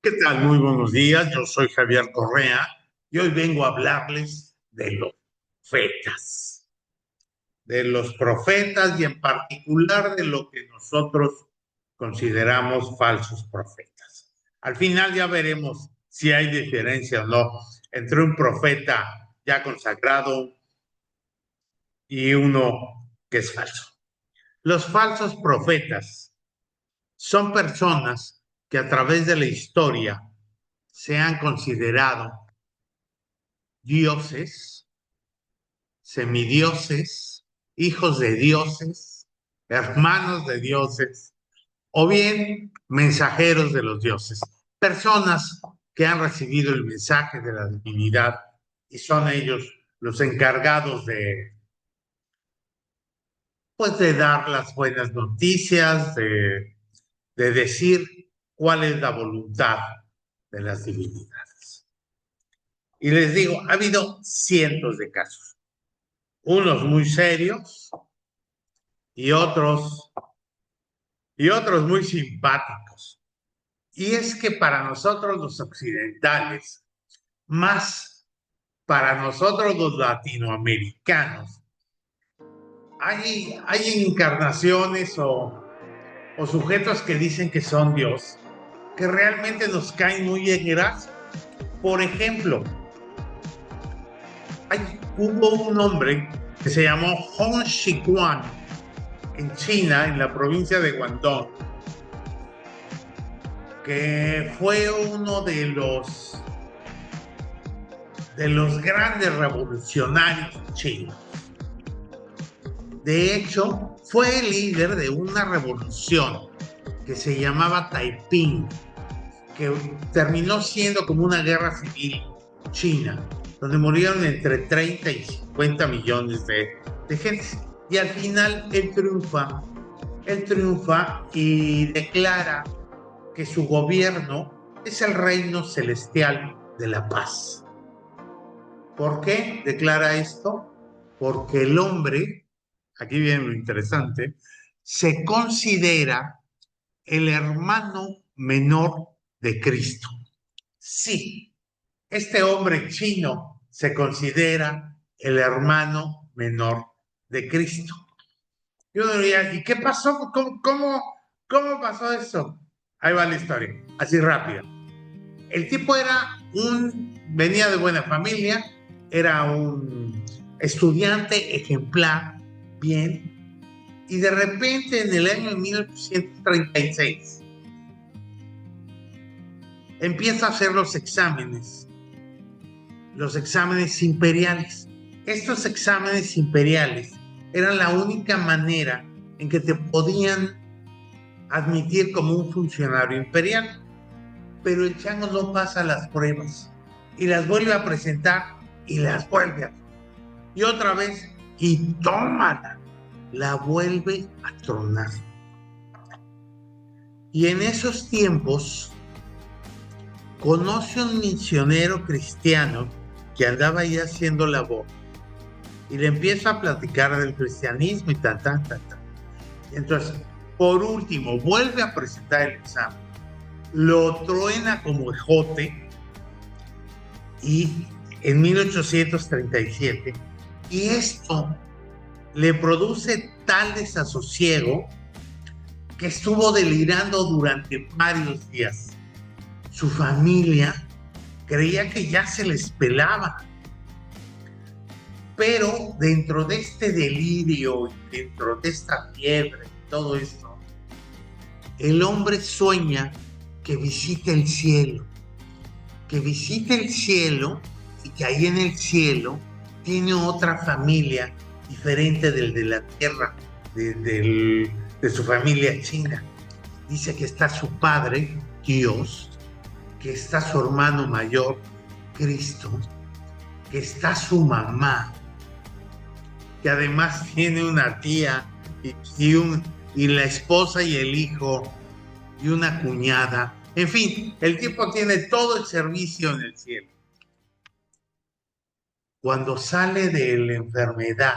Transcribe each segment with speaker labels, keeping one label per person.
Speaker 1: ¿Qué tal? Muy buenos días. Yo soy Javier Correa y hoy vengo a hablarles de los profetas y en particular de lo que nosotros consideramos falsos profetas. Al final ya veremos si hay diferencia o no entre un profeta ya consagrado y uno que es falso. Los falsos profetas son personas que a través de la historia se han considerado dioses, semidioses, hijos de dioses, hermanos de dioses, o bien mensajeros de los dioses, personas que han recibido el mensaje de la divinidad y son ellos los encargados pues, de dar las buenas noticias, de decir cuál es la voluntad de las divinidades. Y les digo, ha habido cientos de casos, unos muy serios y otros muy simpáticos. Y es que para nosotros los occidentales, más para nosotros los latinoamericanos, hay encarnaciones o sujetos que dicen que son Dios, que realmente nos caen muy en gracia. Por ejemplo, hubo un hombre que se llamó Hong Xiquan en China, en la provincia de Guangdong, que fue uno de los grandes revolucionarios chinos. De hecho, fue el líder de una revolución que se llamaba Taiping, que terminó siendo como una guerra civil china, donde murieron entre 30 y 50 millones de gente. Y al final él triunfa y declara que su gobierno es el reino celestial de la paz. ¿Por qué declara esto? Porque el hombre, aquí viene lo interesante, se considera el hermano menor de Cristo. Sí, este hombre chino se considera el hermano menor de Cristo. Yo diría, ¿y qué pasó? ¿Cómo pasó eso? Ahí va la historia, así rápido. El tipo venía de buena familia, era un estudiante ejemplar, bien, y de repente en el año 1836 empieza a hacer los exámenes imperiales. Estos exámenes imperiales eran la única manera en que te podían admitir como un funcionario imperial, pero el chango no pasa las pruebas y las vuelve a presentar y las vuelve a y otra vez y tómala, la vuelve a tronar. Y en esos tiempos conoce un misionero cristiano que andaba ahí haciendo labor y le empieza a platicar del cristianismo y tan. Entonces, por último, vuelve a presentar el examen, lo truena como ejote y en 1837, y esto le produce tal desasosiego que estuvo delirando durante varios días. Su familia creía que ya se les pelaba, pero dentro de este delirio y dentro de esta fiebre y todo esto, el hombre sueña que visita el cielo, y que ahí en el cielo tiene otra familia diferente del de la tierra, de su familia china. Dice que está su padre, Dios, que está su hermano mayor, Cristo, que está su mamá, que además tiene una tía y la esposa y el hijo y una cuñada. En fin, el tipo tiene todo el servicio en el cielo. Cuando sale de la enfermedad,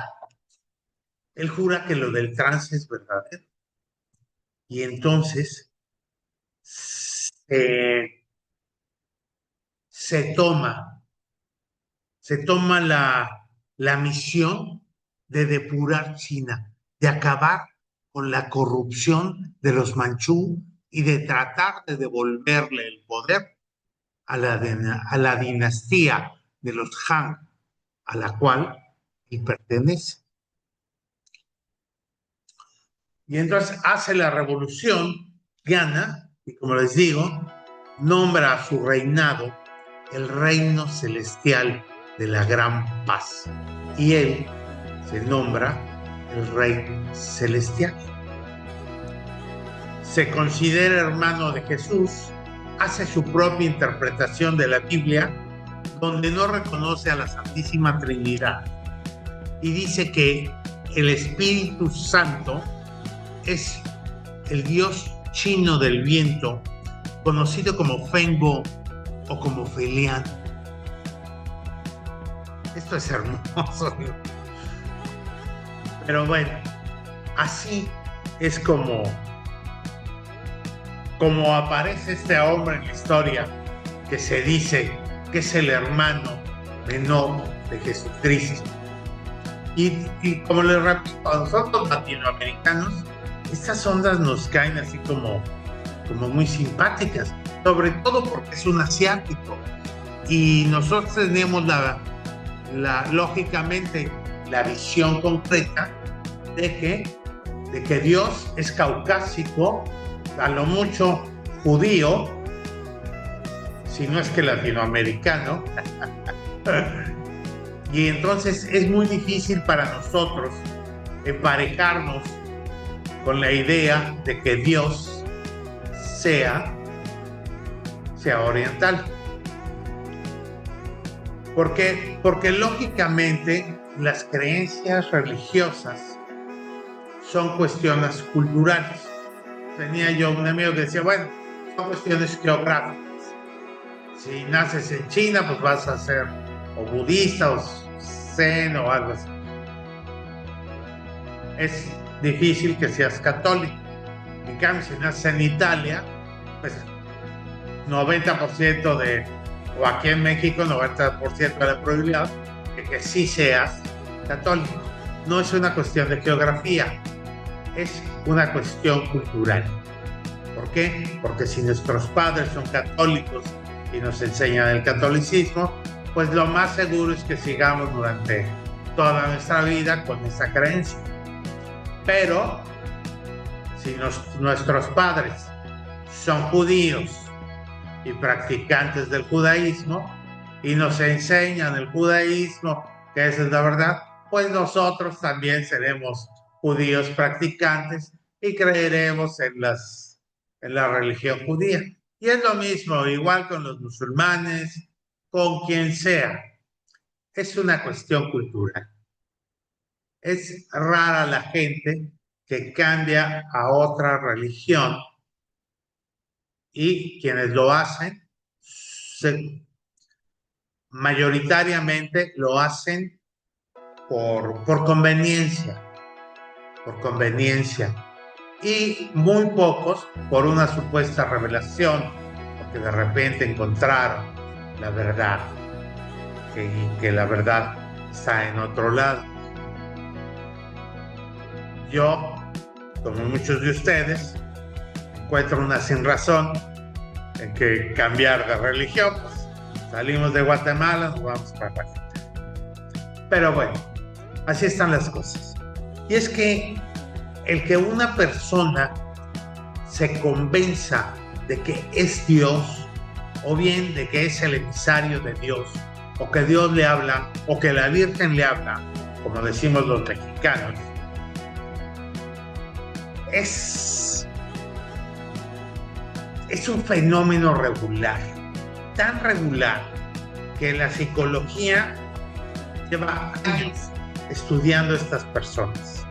Speaker 1: él jura que lo del trance es verdadero. Y entonces se toma la misión de depurar China, de acabar con la corrupción de los manchú y de tratar de devolverle el poder a la dinastía de los Han, a la cual él pertenece. Y entonces hace la revolución, gana, y como les digo, nombra a su reinado el reino celestial de la gran paz. Y él se nombra el rey celestial. Se considera hermano de Jesús, hace su propia interpretación de la Biblia, donde no reconoce a la Santísima Trinidad y dice que el Espíritu Santo es el dios chino del viento, conocido como Fengbo o como Felian. Esto es hermoso, ¿no? Pero bueno, así es como aparece este hombre en la historia, que se dice que es el hermano menor de Jesucristo. Y como les repito, a nosotros latinoamericanos, estas ondas nos caen así como muy simpáticas, sobre todo porque es un asiático. Y nosotros tenemos lógicamente la visión concreta de que Dios es caucásico, a lo mucho judío, si no es que latinoamericano. Y entonces es muy difícil para nosotros emparejarnos con la idea de que Dios sea oriental. ¿Por qué? Porque lógicamente las creencias religiosas son cuestiones culturales. Tenía yo un amigo que decía, bueno, son cuestiones geográficas. Si naces en China, pues vas a ser o budista o zen o algo así. Es difícil que seas católico. En cambio, si naces en Italia, pues 90% o aquí en México, 90% de la probabilidad de que sí seas católico. No es una cuestión de geografía, es una cuestión cultural. ¿Por qué? Porque si nuestros padres son católicos y nos enseñan el catolicismo, pues lo más seguro es que sigamos durante toda nuestra vida con esa creencia. Pero si nuestros padres son judíos y practicantes del judaísmo y nos enseñan el judaísmo, que esa es la verdad, pues nosotros también seremos judíos practicantes y creeremos en la religión judía. Y es lo mismo, igual con los musulmanes, con quien sea. Es una cuestión cultural. Es rara la gente que cambia a otra religión, y quienes lo hacen mayoritariamente lo hacen por conveniencia, y muy pocos por una supuesta revelación, porque de repente encontraron la verdad, que la verdad está en otro lado. Yo, como muchos de ustedes, encuentro una sin razón en que cambiar de religión. Pues salimos de Guatemala, nos vamos para Argentina. Pero bueno, así están las cosas. Y es que el que una persona se convenza de que es Dios, o bien de que es el emisario de Dios, o que Dios le habla, o que la Virgen le habla, como decimos los mexicanos, es un fenómeno regular, tan regular que la psicología lleva años estudiando a estas personas.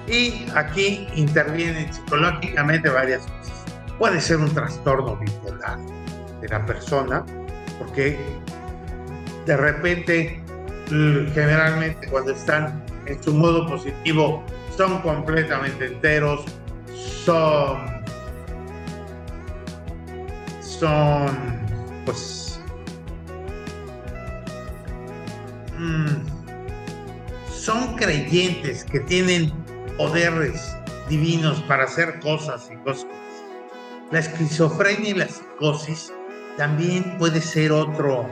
Speaker 1: Y aquí intervienen psicológicamente varias cosas. Puede ser un trastorno bipolar de la persona, porque de repente, generalmente cuando están en su modo positivo, son completamente enteros, son, pues, son creyentes que tienen poderes divinos para hacer cosas y cosas. La esquizofrenia y la psicosis también puede ser otra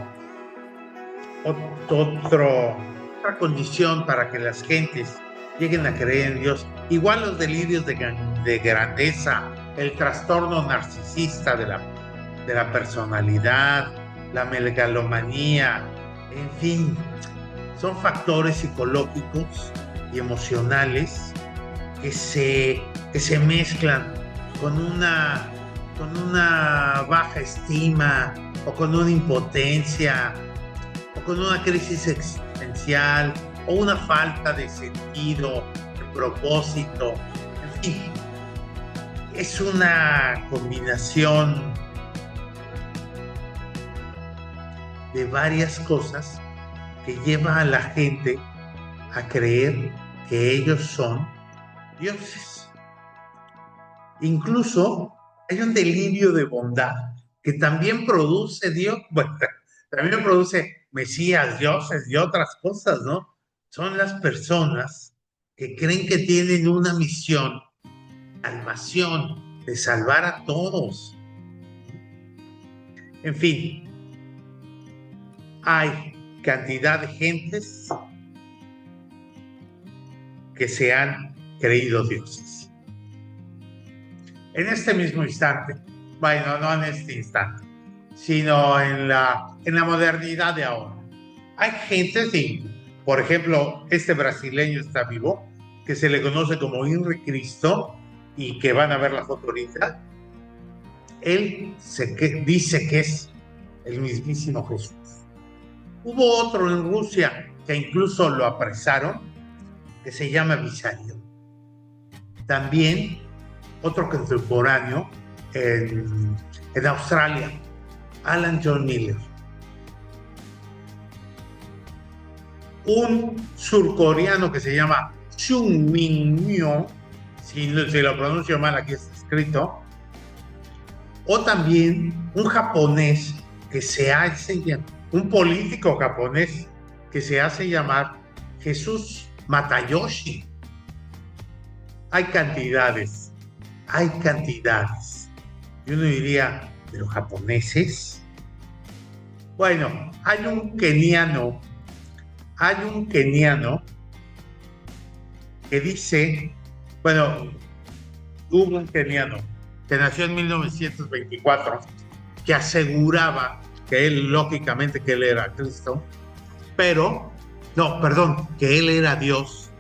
Speaker 1: condición para que las gentes lleguen a creer en Dios. Igual los delirios de grandeza, el trastorno narcisista de la personalidad, la megalomanía, en fin, son factores psicológicos y emocionales que se mezclan con una baja estima o con una impotencia o con una crisis existencial o una falta de sentido, de propósito. En fin, es una combinación de varias cosas que lleva a la gente a creer que ellos son dioses. Incluso hay un delirio de bondad que también produce Dios, bueno, también produce mesías, dioses y otras cosas, ¿no? Son las personas que creen que tienen una misión, salvación, de salvar a todos. En fin, hay cantidad de gentes que se han creído dioses. En este mismo instante, bueno, no en este instante, sino en la modernidad de ahora. Hay gente, sí, por ejemplo, este brasileño está vivo, que se le conoce como Henry Cristo, y que van a ver la foto ahorita. Él dice que es el mismísimo Jesús. Hubo otro en Rusia que incluso lo apresaron, que se llama Visario. También otro contemporáneo en Australia, Alan John Miller. Un surcoreano que se llama Chung Min-myo, si lo pronuncio mal aquí está escrito, o también un japonés que se hace llamar, un político japonés que se hace llamar Jesús Matayoshi. Hay cantidades. Y uno diría, ¿pero japoneses? Bueno, hay un keniano que dice, bueno, hubo un keniano que nació en 1924 que aseguraba que él, lógicamente, que él era Cristo, pero, no, perdón, que él era Dios,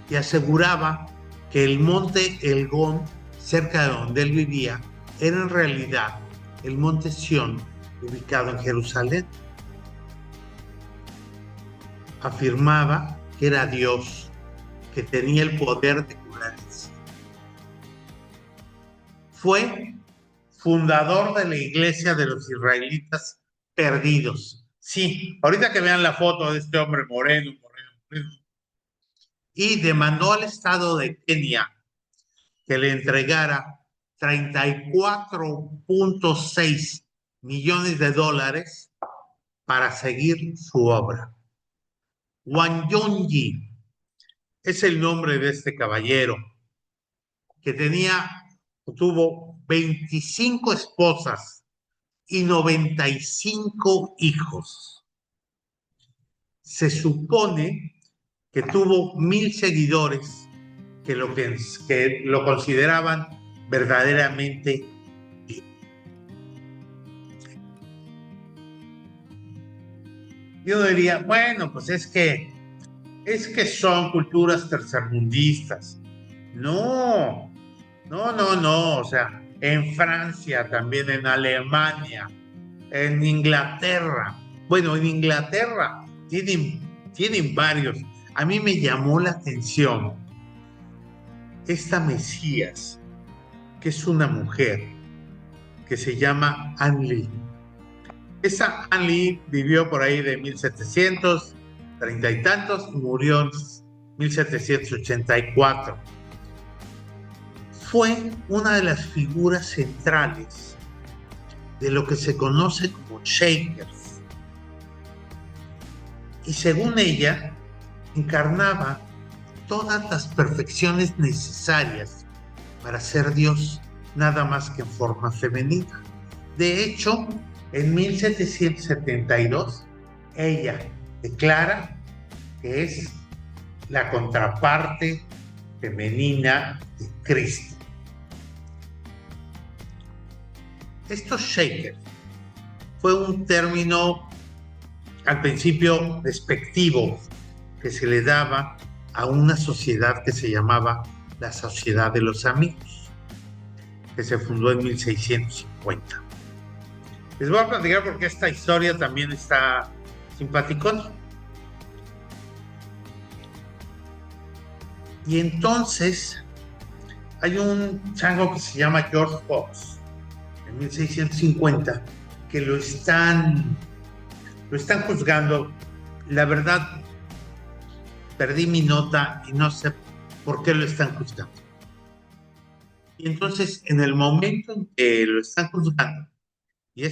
Speaker 1: y aseguraba que el monte Elgón, cerca de donde él vivía, era en realidad el monte Sión, ubicado en Jerusalén. Afirmaba que era Dios, que tenía el poder de curar. Fue fundador de la iglesia de los israelitas perdidos. Sí, ahorita que vean la foto de este hombre moreno, y demandó al estado de Kenia que le entregara 34.6 millones de dólares para seguir su obra. Wanyonyi es el nombre de este caballero que tuvo 25 esposas y 95 hijos. Se supone que tuvo 1,000 seguidores que lo consideraban verdaderamente Dios. Yo diría, bueno, pues es que son culturas tercermundistas. No, o sea, en Francia, también en Alemania, en Inglaterra. Bueno, en Inglaterra tienen varios. A mí me llamó la atención esta Mesías, que es una mujer que se llama Anne Lee. Esa Anne Lee vivió por ahí de 1730 y tantos y murió en 1784. Fue una de las figuras centrales de lo que se conoce como Shakers. Y según ella, encarnaba todas las perfecciones necesarias para ser Dios, nada más que en forma femenina. De hecho, en 1772, ella declara que es la contraparte femenina de Cristo. Estos Shakers fue un término al principio despectivo que se le daba a una sociedad que se llamaba la Sociedad de los Amigos, que se fundó en 1650. Les voy a platicar porque esta historia también está simpaticona. Y entonces hay un chango que se llama George Fox, en 1650, que lo están juzgando. La verdad, perdí mi nota y no sé por qué lo están juzgando. Y entonces, en el momento en que lo están juzgando, y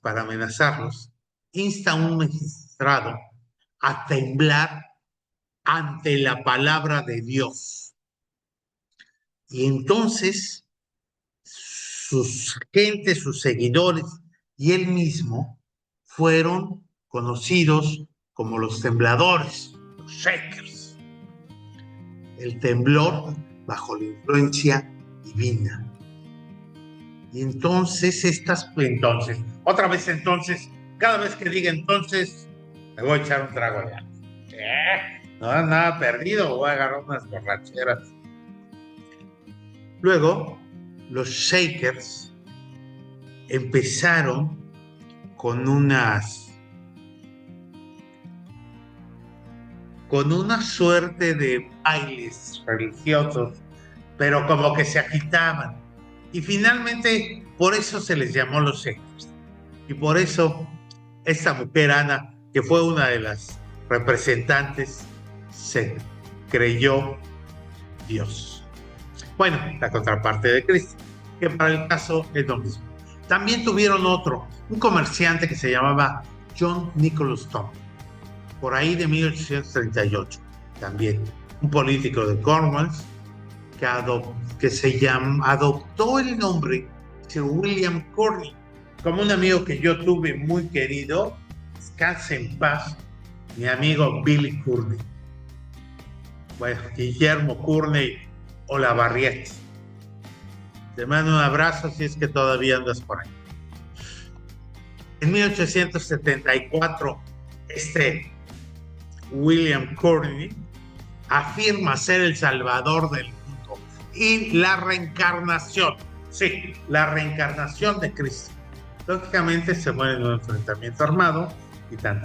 Speaker 1: para amenazarlos, insta a un magistrado a temblar ante la palabra de Dios. Y entonces, sus gentes, sus seguidores y él mismo fueron conocidos como los tembladores, los Shakers. El temblor bajo la influencia divina. Y entonces, cada vez que diga entonces, me voy a echar un trago ya. No, nada perdido, voy a agarrar unas borracheras. Luego, los Shakers empezaron con una suerte de bailes religiosos, pero como que se agitaban. Y finalmente, por eso se les llamó los Shakers. Y por eso, esta mujer, Ana, que fue una de las representantes, se creyó Dios. Bueno, la contraparte de Cristo, que para el caso es lo mismo. También tuvieron un comerciante que se llamaba John Nicholas Tom, por ahí de 1838, también un político de Cornwall, que adoptó el nombre de William Courtney, como un amigo que yo tuve muy querido, descanse en paz, mi amigo Billy Courtney. Bueno, Guillermo Courtney o la Barriette. Te mando un abrazo si es que todavía andas por ahí. En 1874, William Courtney afirma ser el salvador del mundo y la reencarnación de Cristo. Lógicamente se muere en un enfrentamiento armado y tan.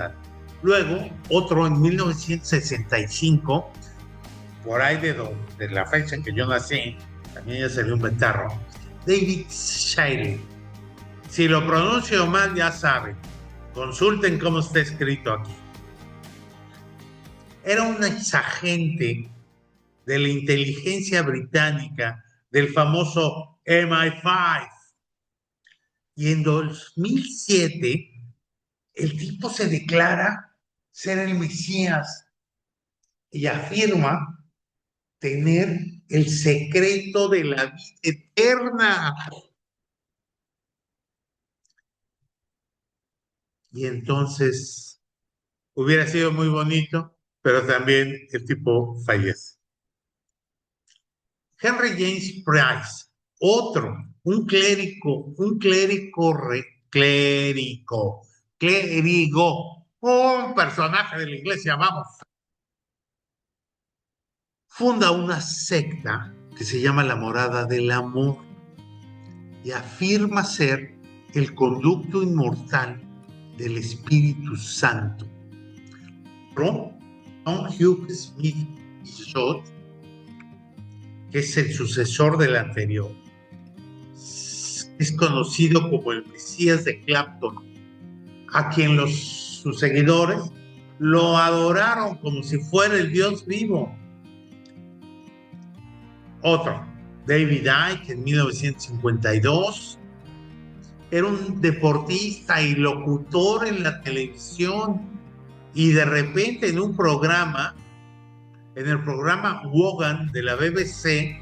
Speaker 1: Luego, otro en 1965, por ahí de la fecha en que yo nací, también ya se dio un ventarro, David Shiley. Si lo pronuncio mal, ya saben, consulten cómo está escrito aquí. Era un exagente de la inteligencia británica del famoso MI5. Y en 2007, el tipo se declara ser el Mesías y afirma tener el secreto de la vida eterna. Y entonces hubiera sido muy bonito, pero también el tipo fallece. Henry James Price, un clérigo, un personaje de la iglesia, vamos. Funda una secta que se llama la Morada del Amor y afirma ser el conducto inmortal del Espíritu Santo. John Hugh Smith Bishop, que es el sucesor del anterior, es conocido como el Mesías de Clapton, a quien sus seguidores lo adoraron como si fuera el Dios vivo. Otro, David Icke, en 1952, era un deportista y locutor en la televisión. Y de repente en el programa Wogan de la BBC,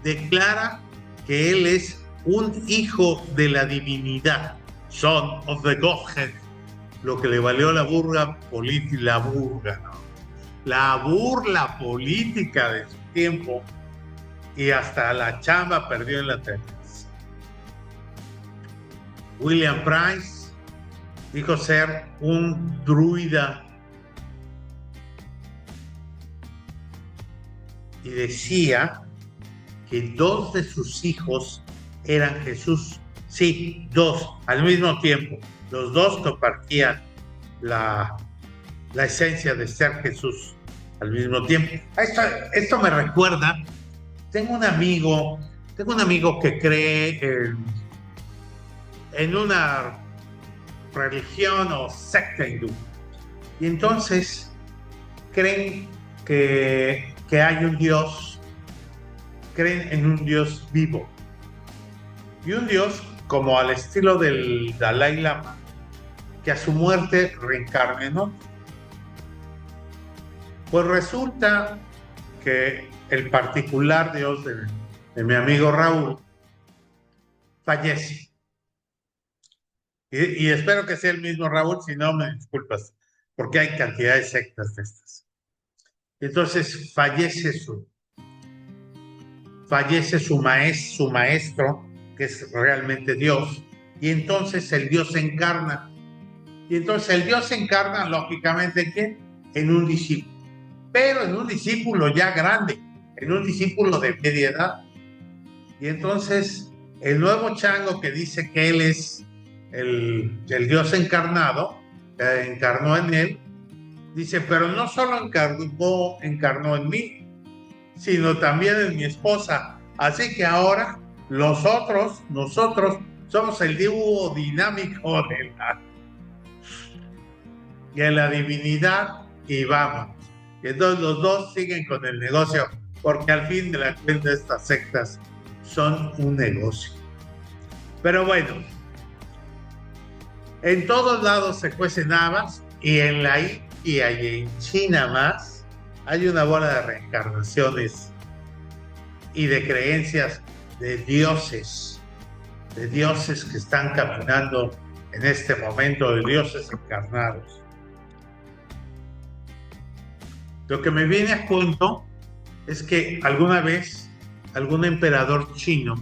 Speaker 1: declara que él es un hijo de la divinidad, son of the Godhead, lo que le valió la burla política de su tiempo, y hasta la chamba perdió en la televisión. William Price dijo ser un druida y decía que dos de sus hijos eran Jesús. Sí, dos, al mismo tiempo. Los dos compartían la esencia de ser Jesús al mismo tiempo. Esto me recuerda, tengo un amigo que cree en una religión o secta hindú. Y entonces creen que hay un Dios, creen en un Dios vivo. Y un Dios como al estilo del Dalai Lama, que a su muerte reencarne, ¿no? Pues resulta que el particular Dios de mi amigo Raúl fallece. Y espero que sea el mismo Raúl, si no me disculpas, porque hay cantidad de sectas de estas. Entonces fallece su maestro, que es realmente Dios, y entonces el Dios se encarna. Y entonces el Dios se encarna, lógicamente, ¿quién? En un discípulo, pero en un discípulo ya grande, en un discípulo de media edad. Y entonces el nuevo chango que dice que él es el Dios encarnado, que encarnó en él, dice, pero no solo encarnó en mí, sino también en mi esposa. Así que ahora nosotros somos el dúo dinámico de la divinidad y vamos. Y entonces los dos siguen con el negocio, porque al fin de la cuenta estas sectas son un negocio. Pero bueno, en todos lados se cuecen habas, y en la India y en China más hay una bola de reencarnaciones y de creencias de dioses que están caminando en este momento, de dioses encarnados. Lo que me viene a cuento es que alguna vez algún emperador chino,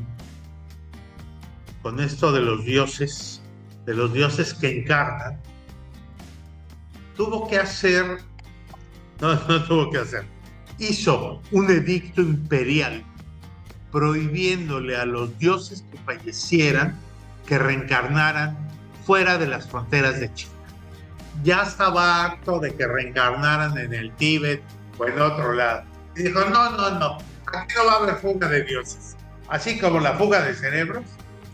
Speaker 1: con esto de los dioses que encarnan, hizo un edicto imperial prohibiéndole a los dioses que fallecieran que reencarnaran fuera de las fronteras de China. Ya estaba harto de que reencarnaran en el Tíbet o en otro lado. Y dijo, no, aquí no va a haber fuga de dioses. Así como la fuga de cerebros,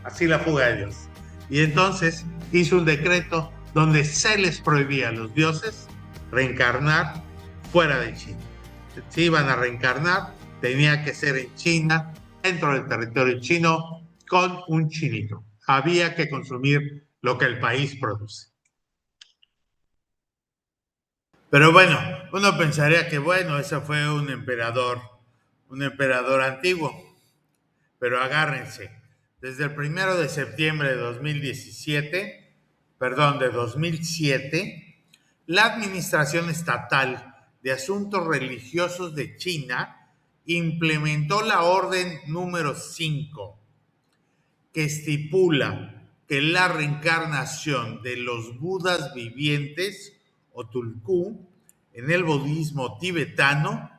Speaker 1: así la fuga de dioses. Y entonces hizo un decreto donde se les prohibía a los dioses reencarnar fuera de China. Si iban a reencarnar, tenía que ser en China, dentro del territorio chino, con un chinito. Había que consumir lo que el país produce. Pero bueno, uno pensaría que bueno, ese fue un emperador antiguo. Pero agárrense, desde el 1 de septiembre de 2007, la Administración Estatal de Asuntos Religiosos de China implementó la Orden número 5, que estipula que la reencarnación de los Budas vivientes, o Tulku, en el budismo tibetano,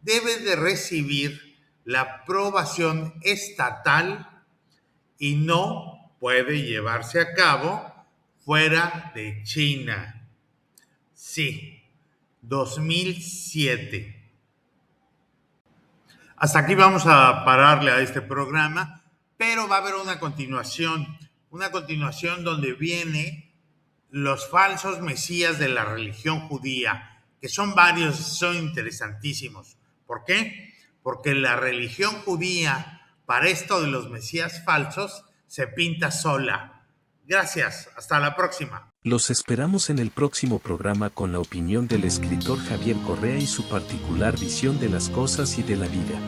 Speaker 1: debe de recibir la aprobación estatal y no puede llevarse a cabo fuera de China. Sí, 2007. Hasta aquí vamos a pararle a este programa, pero va a haber una continuación donde viene los falsos mesías de la religión judía, que son varios, son interesantísimos. ¿Por qué? Porque la religión judía, para esto de los mesías falsos, se pinta sola. Gracias, hasta la próxima.
Speaker 2: Los esperamos en el próximo programa con la opinión del escritor Javier Correa y su particular visión de las cosas y de la vida.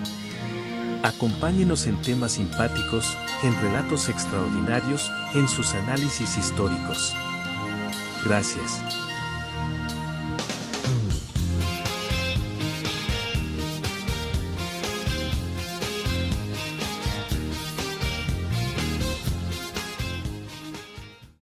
Speaker 2: Acompáñenos en temas simpáticos, en relatos extraordinarios, en sus análisis históricos. Gracias.